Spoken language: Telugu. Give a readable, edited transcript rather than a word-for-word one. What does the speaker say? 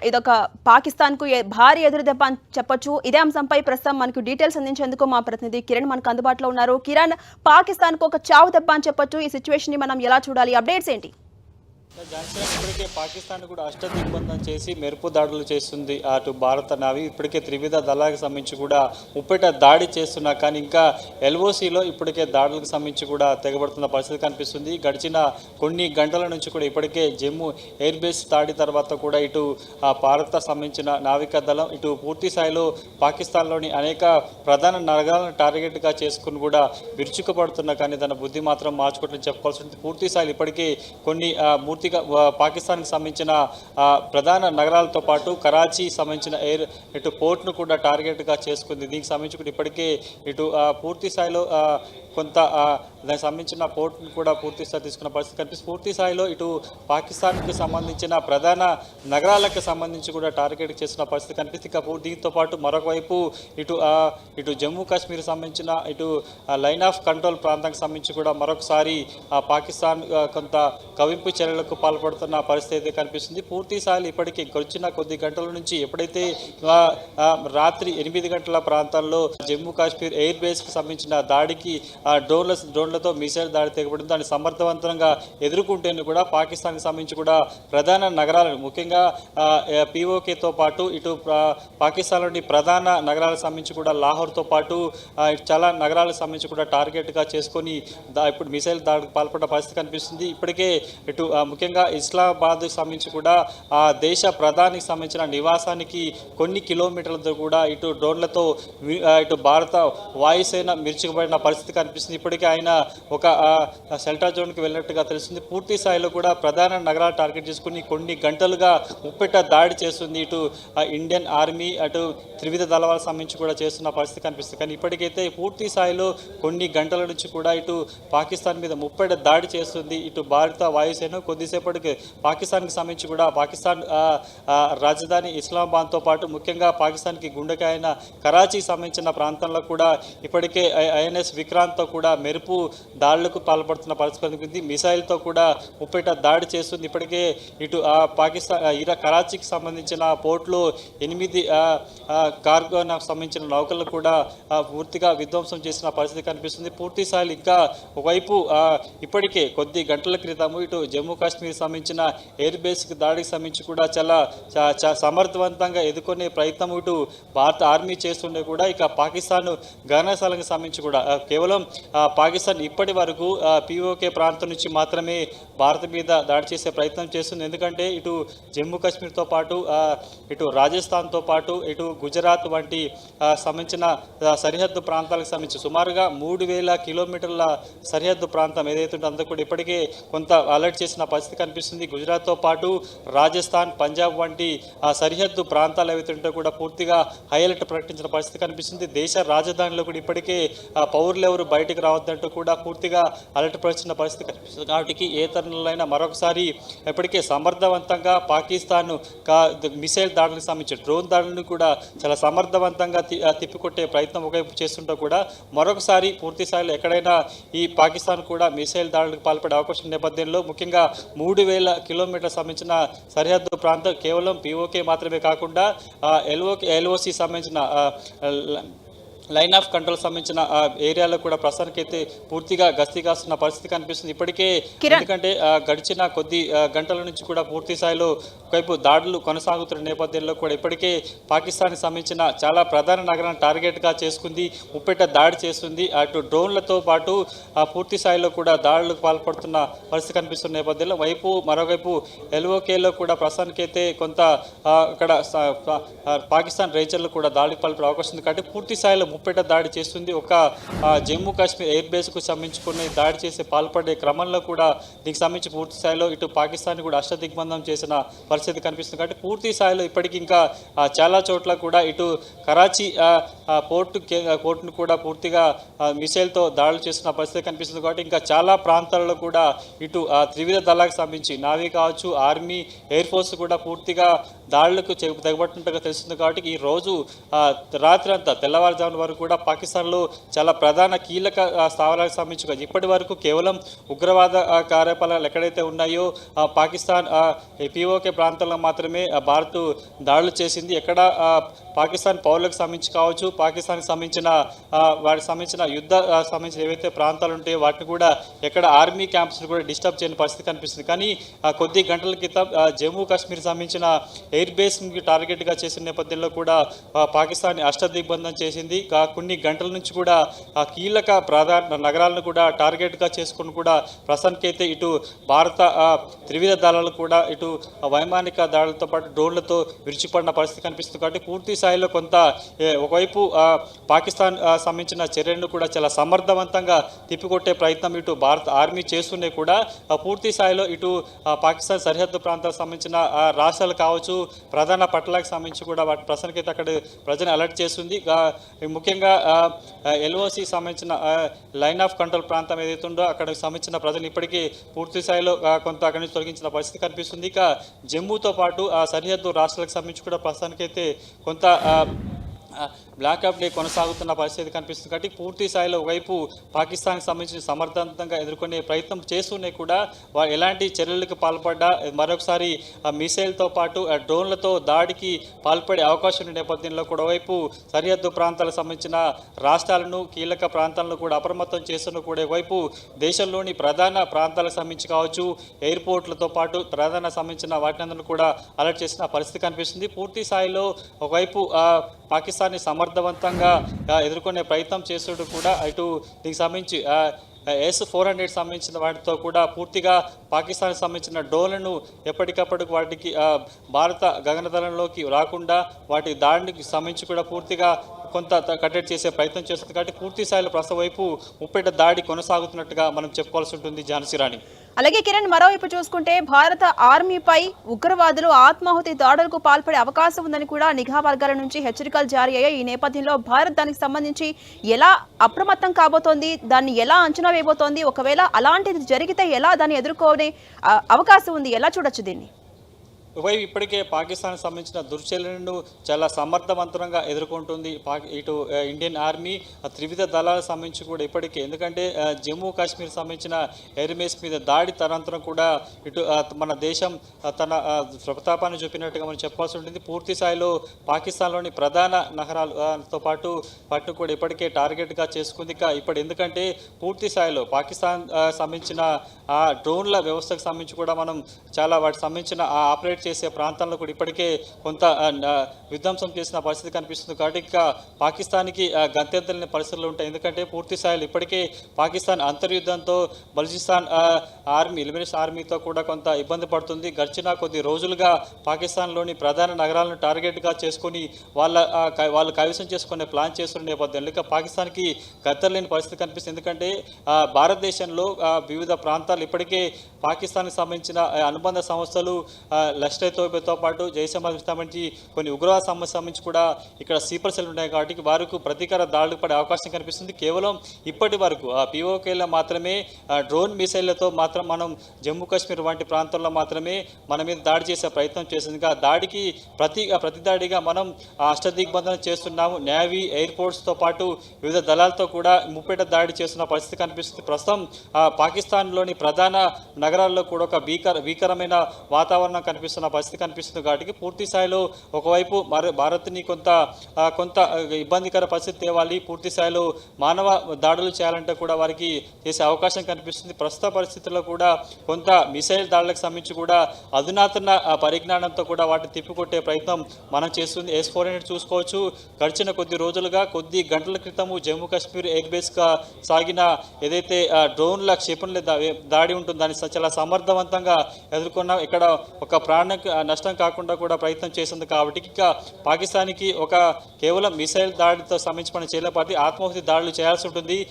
ఇదొక పాకిస్తాన్‌కు భారీ ఎదురుదెబ్బ అని చెప్పొచ్చు. ఇదే అంశంపై ప్రస్తుతం మనకు డీటెయిల్స్ అందించేందుకు మా ప్రతినిధి కిరణ్ మనకు అందుబాటులో ఉన్నారు. కిరణ్, పాకిస్తాన్‌కు ఒక చావు దెబ్బ అని చెప్పొచ్చు. ఈ సిట్యుయేషన్‌ని మనం ఎలా చూడాలి? అప్డేట్స్ ఏంటి? జాన్సన్ ఇప్పటికే పాకిస్తాన్ కూడా అష్టదిగ్బంధం చేసి మెరుపు దాడులు చేస్తుంది. అటు భారత నావీ ఇప్పటికే త్రివిధ దళాలకు సంబంధించి కూడా ముప్పేట దాడి చేస్తున్నా కానీ ఇంకా ఎల్ఓసిలో ఇప్పటికే దాడులకు సంబంధించి కూడా తెగబడుతున్న పరిస్థితి కనిపిస్తుంది. గడిచిన కొన్ని గంటల నుంచి కూడా ఇప్పటికే జమ్మూ ఎయిర్ బేస్ దాడి తర్వాత కూడా ఇటు భారత సంబంధించిన నావికా దళం ఇటు పూర్తి స్థాయిలో పాకిస్తాన్లోని అనేక ప్రధాన నగరాలను టార్గెట్గా చేసుకుని కూడా విరుచుకుపడుతున్నా కానీ తన బుద్ధి మాత్రం మార్చుకోవట్లని చెప్పుకోవాల్సి ఉంటుంది. పూర్తి స్థాయిలో ఇప్పటికీ కొన్ని పాకిస్తాన్కి సంబంధించిన ప్రధాన నగరాలతో పాటు కరాచీ సంబంధించిన ఇటు పోర్ట్ను కూడా టార్గెట్గా చేసుకుంది. దీనికి సంబంధించి కూడా ఇప్పటికే ఇటు పూర్తి స్థాయిలో కొంత దానికి సంబంధించిన పోర్ట్ను కూడా పూర్తి స్థాయి తీసుకున్న పరిస్థితి కనిపిస్తుంది. పూర్తి స్థాయిలో ఇటు పాకిస్తాన్కి సంబంధించిన ప్రధాన నగరాలకు సంబంధించి కూడా టార్గెట్ చేస్తున్న పరిస్థితి కనిపిస్తుంది. దీంతో పాటు మరొక వైపు ఇటు జమ్మూ కాశ్మీర్ సంబంధించిన ఇటు లైన్ ఆఫ్ కంట్రోల్ ప్రాంతానికి సంబంధించి కూడా మరొకసారి పాకిస్తాన్ కొంత కవింపు చర్యలకు పాల్పడుతున్న పరిస్థితి కనిపిస్తుంది. పూర్తి స్థాయిలో ఇప్పటికీ గడిచిన కొద్ది గంటల నుంచి ఎప్పుడైతే రాత్రి 8 గంటల ప్రాంతాల్లో జమ్మూ కాశ్మీర్ ఎయిర్ బేస్కి సంబంధించిన దాడికి డ్రోన్లతో మిసైల్ దాడి తెగబడింది. దాన్ని సమర్థవంతంగా ఎదుర్కొంటేనే కూడా పాకిస్తాన్కి సంబంధించి కూడా ప్రధాన నగరాలను ముఖ్యంగా పిఓకేతో పాటు ఇటు పాకిస్తాన్లోని ప్రధాన నగరాలకు సంబంధించి కూడా లాహోర్తో పాటు చాలా నగరాలకు సంబంధించి కూడా టార్గెట్గా చేసుకొని ఇప్పుడు మిసైల్ దాడికి పాల్పడ్డ పరిస్థితి కనిపిస్తుంది. ఇప్పటికే ఇటు ముఖ్యంగా ఇస్లామాబాద్కి సంబంధించి కూడా ఆ దేశ ప్రధానికి సంబంధించిన నివాసానికి కొన్ని కిలోమీటర్లతో కూడా ఇటు డ్రోన్లతో ఇటు భారత వాయుసేన మిర్చిపడిన పరిస్థితి కనిపిస్తుంది. ఇప్పటికే ఆయన ఒక షెల్టర్ జోన్కి వెళ్ళినట్టుగా తెలుస్తుంది. పూర్తి స్థాయిలో కూడా ప్రధాన నగరాలు టార్గెట్ చేసుకుని కొన్ని గంటలుగా ముప్పెట దాడి చేస్తుంది. ఇటు ఇండియన్ ఆర్మీ అటు త్రివిధ దళాలకు సంబంధించి కూడా చేస్తున్న పరిస్థితి కనిపిస్తుంది. కానీ ఇప్పటికైతే పూర్తి స్థాయిలో కొన్ని గంటల నుంచి కూడా ఇటు పాకిస్తాన్ మీద ముప్పెట దాడి చేస్తుంది ఇటు భారత వాయుసేన. కొద్దిసేపటికి పాకిస్తాన్కి సంబంధించి కూడా పాకిస్తాన్ రాజధాని ఇస్లామాబాద్తో పాటు ముఖ్యంగా పాకిస్తాన్కి గుండెకాయ అయిన కరాచీకి సంబంధించిన ప్రాంతంలో కూడా ఇప్పటికే ఐఎన్ఎస్ విక్రాంత్తో కూడా మెరుపు దాడులకు పాల్పడుతున్న పరిస్థితి కనిపించింది. మిసైల్తో కూడా ముప్పేట దాడి చేస్తుంది. ఇప్పటికే ఇటు పాకిస్తాన్ కరాచీకి సంబంధించిన పోర్టులో 8 కార్గోకు సంబంధించిన నౌకలు కూడా పూర్తిగా విధ్వంసం చేసిన పరిస్థితి కనిపిస్తుంది. పూర్తి స్థాయిలో ఇంకా ఒకవైపు ఇప్పటికే కొద్ది గంటల క్రితం ఇటు జమ్మూ కాశ్మీర్ సంబంధించిన ఎయిర్ బేస్కి దాడికి సంబంధించి కూడా చాలా సమర్థవంతంగా ఎదుర్కొనే ప్రయత్నం ఇటు భారత ఆర్మీ చేస్తుండే కూడా ఇక పాకిస్తాన్ గగనస్థలానికి సంబంధించి కూడా కేవలం పాకిస్తాన్ ఇప్పటి వరకు పిఓకే ప్రాంతం నుంచి మాత్రమే భారత్ మీద దాడి చేసే ప్రయత్నం చేస్తుంది. ఎందుకంటే ఇటు జమ్మూ కాశ్మీర్తో పాటు ఇటు రాజస్థాన్తో పాటు ఇటు గుజరాత్ వంటి సంబంధించిన సరిహద్దు ప్రాంతాలకు సంబంధించి సుమారుగా 3000 కిలోమీటర్ల సరిహద్దు ప్రాంతం ఏదైతే ఉంటుందో అంతా కూడా ఇప్పటికే కొంత అలర్ట్ చేసిన పరిస్థితి కనిపిస్తుంది. గుజరాత్తో పాటు రాజస్థాన్, పంజాబ్ వంటి సరిహద్దు ప్రాంతాలు ఏవైతే ఉంటే కూడా పూర్తిగా హై అలర్ట్ ప్రకటించిన పరిస్థితి కనిపిస్తుంది. దేశ రాజధానిలో కూడా ఇప్పటికే పౌరులు ఎవరు బయటకు రావద్దంటూ కూడా పూర్తిగా అలర్ట్ ప్రకటించిన పరిస్థితి కనిపిస్తుంది. కాబట్టి ఏ తరుణంలో మరొకసారి ఇప్పటికే సమర్థవంతంగా పాకిస్తాన్ మిసైల్ దాడులకు సంబంధించి డ్రోన్ దాడులను కూడా చాలా సమర్థవంతంగా తిప్పికొట్టే ప్రయత్నం ఒకవైపు చేస్తుంటే కూడా మరొకసారి పూర్తి స్థాయిలో ఎక్కడైనా ఈ పాకిస్తాన్ కూడా మిసైల్ దాడులకు పాల్పడే అవకాశం నేపథ్యంలో ముఖ్యంగా 3000 కిలోమీటర్ల సంబంధించిన సరిహద్దు ప్రాంతం కేవలం పిఓకే మాత్రమే కాకుండా ఎల్ఓసి సంబంధించిన లైన్ ఆఫ్ కంట్రోల్ సంబంధించిన ఏరియాలో కూడా ప్రస్తుతానికైతే పూర్తిగా గస్తీ కాస్తున్న పరిస్థితి కనిపిస్తుంది. ఇప్పటికే ఎందుకంటే గడిచిన కొద్ది గంటల నుంచి కూడా పూర్తి స్థాయిలో ఒకవైపు దాడులు కొనసాగుతున్న నేపథ్యంలో కూడా ఇప్పటికే పాకిస్తాన్కి సంబంధించిన చాలా ప్రధాన నగరాన్ని టార్గెట్గా చేసుకుంది, ముప్పెట దాడి చేస్తుంది. అటు డ్రోన్లతో పాటు పూర్తి స్థాయిలో కూడా దాడులకు పాల్పడుతున్న పరిస్థితి కనిపిస్తున్న నేపథ్యంలో మరోవైపు ఎల్ఓకేలో కూడా ప్రస్తుతానికైతే కొంత అక్కడ పాకిస్తాన్ రేంజర్లు కూడా దాడికి పాల్పడే అవకాశం ఉంది. కాబట్టి పూర్తి స్థాయిలో ముప్పెట దాడి చేస్తుంది. ఒక జమ్మూ కాశ్మీర్ ఎయిర్ బేస్కు సంబంధించుకుని దాడి చేసి పాల్పడే క్రమంలో కూడా దీనికి సంబంధించి పూర్తి స్థాయిలో ఇటు పాకిస్తాన్ కూడా అష్టదిగ్బంధం చేసిన పరిస్థితి కనిపిస్తుంది. కాబట్టి పూర్తి స్థాయిలో ఇప్పటికీ ఇంకా చాలా చోట్ల కూడా ఇటు కరాచీ పోర్టును కూడా పూర్తిగా మిసైల్తో దాడులు చేస్తున్న పరిస్థితి కనిపిస్తుంది. కాబట్టి ఇంకా చాలా ప్రాంతాల్లో కూడా ఇటు త్రివిధ దళాలకు సంబంధించి నావీ కావచ్చు, ఆర్మీ, ఎయిర్ ఫోర్స్ కూడా పూర్తిగా దాడులకు తెగబట్టినట్టుగా తెలుస్తుంది. కాబట్టి ఈ రోజు రాత్రి అంతా తెల్లవారుజామున వరకు కూడా పాకిస్తాన్లో చాలా ప్రధాన కీలక స్థావరాలకు సంబంధించి ఇప్పటి వరకు కేవలం ఉగ్రవాద కార్యకలాపాలు ఎక్కడైతే ఉన్నాయో పాకిస్తాన్ పిఓకే ప్రాంతంలో మాత్రమే భారత్ దాడులు చేసింది. ఎక్కడ పాకిస్తాన్ పౌరులకు సంబంధించి కావచ్చు, పాకిస్తాన్కి సంబంధించిన వాటికి సంబంధించిన యుద్ధ సంబంధించిన ఏవైతే ప్రాంతాలు ఉంటాయో వాటిని కూడా ఎక్కడ ఆర్మీ క్యాంప్స్ కూడా డిస్టర్బ్ చేయని పరిస్థితి కనిపిస్తుంది. కానీ కొద్ది గంటల క్రితం జమ్మూ కాశ్మీర్ సంబంధించిన ఎయిర్ బేస్కి టార్గెట్గా చేసిన నేపథ్యంలో కూడా పాకిస్తాన్ అష్టదిగ్బంధం చేసింది. కొన్ని గంటల నుంచి కూడా కీలక ప్రధాన నగరాలను కూడా టార్గెట్గా చేసుకుని కూడా ప్రస్తుతానికైతే ఇటు భారత త్రివిధ దళాలు కూడా ఇటు వైమానిక దాడులతో పాటు డ్రోన్లతో విరిచిపడిన పరిస్థితి కనిపిస్తుంది. కాబట్టి పూర్తి స్థాయిలో కొంత ఒకవైపు పాకిస్తాన్ సంబంధించిన చర్యలను కూడా చాలా సమర్థవంతంగా తిప్పికొట్టే ప్రయత్నం ఇటు భారత ఆర్మీ చేస్తూనే కూడా పూర్తి స్థాయిలో ఇటు పాకిస్తాన్ సరిహద్దు ప్రాంతాలకు సంబంధించిన రాష్ట్రాలు కావచ్చు, ప్రధాన పట్టణాలకు సంబంధించి కూడా వాటి ప్రశ్నకైతే అక్కడ ప్రజలను అలర్ట్ చేస్తుంది. ముఖ్యంగా ఎల్ఓసి సంబంధించిన లైన్ ఆఫ్ కంట్రోల్ ప్రాంతం ఏదైతే ఉందో అక్కడికి సంబంధించిన ప్రజలు ఇప్పటికీ పూర్తి స్థాయిలో కొంత అక్కడి నుంచి తొలగించిన పరిస్థితి కనిపిస్తుంది. ఇక జమ్మూతో పాటు ఆ సరిహద్దు రాష్ట్రాలకు సంబంధించి కూడా ప్రస్తుతానికైతే కొంత బ్లాక్అప్ డే కొనసాగుతున్న పరిస్థితి కనిపిస్తుంది. కాబట్టి పూర్తి స్థాయిలో ఒకవైపు పాకిస్తాన్కి సంబంధించి సమర్థవంతంగా ఎదుర్కొనే ప్రయత్నం చేస్తూనే కూడా ఎలాంటి చర్యలకు పాల్పడ్డా మరొకసారి మిసైల్తో పాటు డ్రోన్లతో దాడికి పాల్పడే అవకాశం ఉన్న నేపథ్యంలో కూడా ఒకవైపు సరిహద్దు ప్రాంతాలకు సంబంధించిన రాష్ట్రాలను కీలక ప్రాంతాలను కూడా అప్రమత్తం చేస్తున్న కూడా ఒకవైపు దేశంలోని ప్రధాన ప్రాంతాలకు సంబంధించి కావచ్చు, ఎయిర్పోర్ట్లతో పాటు ప్రధాన సంబంధించిన వాటిని కూడా అలర్ట్ చేసిన పరిస్థితి కనిపిస్తుంది. పూర్తి స్థాయిలో ఒకవైపు పాకిస్తాన్ని సమర్థవంతంగా ఎదుర్కొనే ప్రయత్నం చేస్తూ కూడా ఇటు దీనికి సంబంధించి S-400 సంబంధించిన వాటితో కూడా పూర్తిగా పాకిస్తాన్కి సంబంధించిన డ్రోన్లను ఎప్పటికప్పుడు వాటికి భారత గగనతలంలోకి రాకుండా వాటి దాడికి సంబంధించి కూడా పూర్తిగా కొంత కట్టడి చేసే ప్రయత్నం చేస్తుంది. కాబట్టి పూర్తి స్థాయిలో ప్రస్తుత వైపు ముప్పేట దాడి కొనసాగుతున్నట్టుగా మనం చెప్పుకోవాల్సి ఉంటుంది ఝాన్సీ రాణి. అలాగే కిరణ్, మరోవైపు చూసుకుంటే భారత ఆర్మీపై ఉగ్రవాదులు ఆత్మాహుతి దాడులకు పాల్పడే అవకాశం ఉందని కూడా నిఘా వర్గాల నుంచి హెచ్చరికలు జారీ అయ్యాయి. ఈ నేపథ్యంలో భారత్ దానికి సంబంధించి ఎలా అప్రమత్తం కాబోతోంది, దాన్ని ఎలా అంచనా వేయబోతోంది, ఒకవేళ అలాంటిది జరిగితే ఎలా దాన్ని ఎదుర్కొనే అవకాశం ఉంది, ఎలా చూడొచ్చు దీన్ని? ఒకవైపు ఇప్పటికే పాకిస్తాన్కి సంబంధించిన దుర్చర్యలను చాలా సమర్థవంతంగా ఎదుర్కొంటుంది ఇటు ఇండియన్ ఆర్మీ త్రివిధ దళాలకు సంబంధించి కూడా ఇప్పటికే. ఎందుకంటే జమ్మూ కాశ్మీర్ సంబంధించిన ఎయిర్ బేస్ మీద దాడి తనంతరం కూడా ఇటు మన దేశం తన ప్రతాపాన్ని చూపినట్టుగా మనం చెప్పాల్సి ఉంటుంది. పూర్తి స్థాయిలో పాకిస్తాన్లోని ప్రధాన నగరాలతో పాటు కూడా ఇప్పటికే టార్గెట్గా చేసుకుంది. ఇప్పుడు ఎందుకంటే పూర్తి స్థాయిలో పాకిస్తాన్ సంబంధించిన ఆ డ్రోన్ల వ్యవస్థకు సంబంధించి కూడా మనం చాలా వాటికి సంబంధించిన ఆపరేట్ చేసే ప్రాంతాల్లో కూడా ఇప్పటికే కొంత విధ్వంసం చేసిన పరిస్థితి కనిపిస్తుంది. కాబట్టి ఇంకా పాకిస్తాన్కి గత్యంతరలేని పరిస్థితులు ఉంటాయి. ఎందుకంటే పూర్తి స్థాయిలో ఇప్పటికే పాకిస్తాన్ అంతర్యుద్ధంతో బలూచిస్తాన్ ఆర్మీ లిబనీస్ ఆర్మీతో కూడా కొంత ఇబ్బంది పడుతుంది. గడిచిన కొద్ది రోజులుగా పాకిస్తాన్లోని ప్రధాన నగరాలను టార్గెట్గా చేసుకొని వాళ్ళు కైవసం చేసుకునే ప్లాన్ చేస్తున్న నేపథ్యంలో ఇక పాకిస్తాన్కి గత్తరలేని పరిస్థితి కనిపిస్తుంది. ఎందుకంటే భారతదేశంలో వివిధ ప్రాంతాలు ఇప్పటికే పాకిస్తాన్కి సంబంధించిన అనుబంధ సంస్థలు లష్కర్-ఏ-తోయిబాతో పాటు జైష్-ఏ-మొహమ్మద్కి సంబంధించి కొన్ని ఉగ్రవాద సంస్థలకు సంబంధించి కూడా ఇక్కడ స్లీపర్ సెల్ ఉన్నాయి. కాబట్టి వారికి ప్రతీకార దాడులకు పడే అవకాశం కనిపిస్తుంది. కేవలం ఇప్పటి వరకు పిఓకేలో మాత్రమే డ్రోన్ మిసైళ్లతో మాత్రం మనం జమ్మూ కాశ్మీర్ వంటి ప్రాంతాల్లో మాత్రమే మన మీద దాడి చేసే ప్రయత్నం చేసింది. దాడికి ప్రతి దాడిగా మనం అష్టదిగ్బంధన చేస్తున్నాము. నేవీ, ఎయిర్పోర్ట్స్తో పాటు వివిధ దళాలతో కూడా ముప్పేట దాడి చేస్తున్న పరిస్థితి కనిపిస్తుంది. ప్రస్తుతం పాకిస్తాన్లోని ప్రధాన నగరాల్లో కూడా ఒక భీకరమైన వాతావరణం కనిపిస్తున్న పరిస్థితి కనిపిస్తుంది. కాబట్టి పూర్తి స్థాయిలో ఒకవైపు భారత్ని కొంత ఇబ్బందికర పరిస్థితి తేవాలి, పూర్తి స్థాయిలో మానవ దాడులు చేయాలంటే కూడా వారికి చేసే అవకాశం కనిపిస్తుంది. ప్రస్తుత పరిస్థితుల్లో కూడా కొంత మిసైల్ దాడులకు సంబంధించి కూడా అధునాతన పరిజ్ఞానంతో కూడా వాటిని తిప్పికొట్టే ప్రయత్నం మనం చేస్తుంది. S-400 చూసుకోవచ్చు. గడిచిన కొద్ది రోజులుగా కొద్ది గంటల క్రితము జమ్మూ కాశ్మీర్ ఎయిర్ బేస్గా సాగిన ఏదైతే డ్రోన్ల క్షిపణుల దాడి ఉంటుందో దాన్ని చాలా సమర్థవంతంగా ఎదుర్కొన్నాం. ఇక్కడ ఒక ప్రాణానికి నష్టం కాకుండా కూడా ప్రయత్నం చేసింది. కాబట్టి ఇక పాకిస్తాన్కి కేవలం మిసైల్ దాడితో సంబంధించి మనం చేయలేపాటి ఆత్మాహుతి దాడులు చేయాల్సి ఉంటుంది.